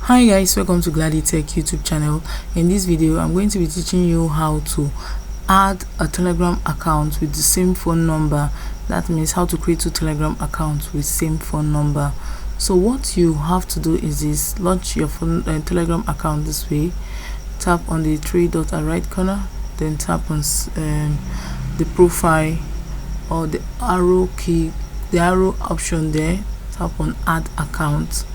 Hi guys, welcome to Glady Tech YouTube channel. In this video I'm going to be teaching you how to add a Telegram account with the same phone number. That means how to create two Telegram accounts with same phone number. So what you have to do is this: launch your Telegram account this way. Tap on the three dot at right corner, then tap on the profile or the arrow key, the arrow option there. Tap on add account.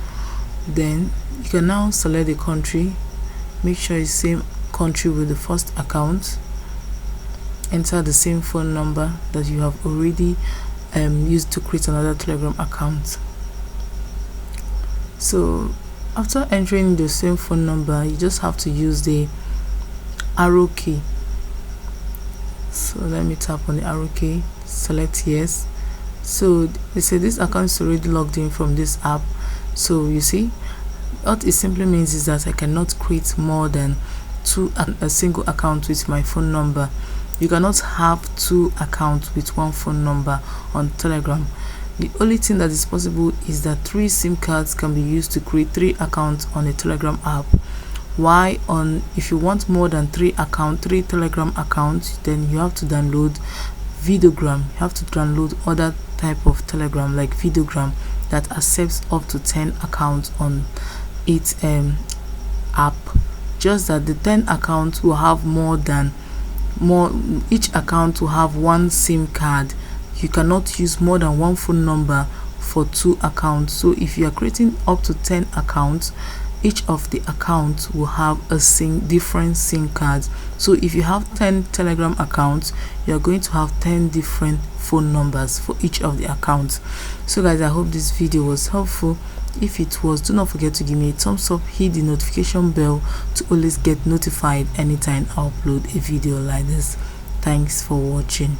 Then you can now select the country. Make sure it's same country with the first account. Enter the same phone number that you have already used to create another Telegram account. So after entering the same phone number, you just have to use the arrow key. So let me tap on the arrow key, select yes. So they say this account is already logged in from this app. So you see, what it simply means is that I cannot create more than a single account with my phone number. You cannot have two accounts with one phone number on Telegram. The only thing that is possible is that 3 SIM cards can be used to create 3 accounts on a Telegram app. Why if you want more than 3 Telegram accounts, then you have to download Videogram. You have to download other type of Telegram like Videogram that accepts up to 10 accounts on its app. Just that the 10 accounts will have each account will have 1 SIM card. You cannot use more than 1 phone number for 2 accounts. So if you are creating up to 10 accounts, each of the accounts will have a different SIM cards. So if you have 10 Telegram accounts, you're going to have 10 different phone numbers for each of the accounts. So guys, I hope this video was helpful. If it was, do not forget to give me a thumbs up, hit the notification bell to always get notified anytime I upload a video like this. Thanks for watching.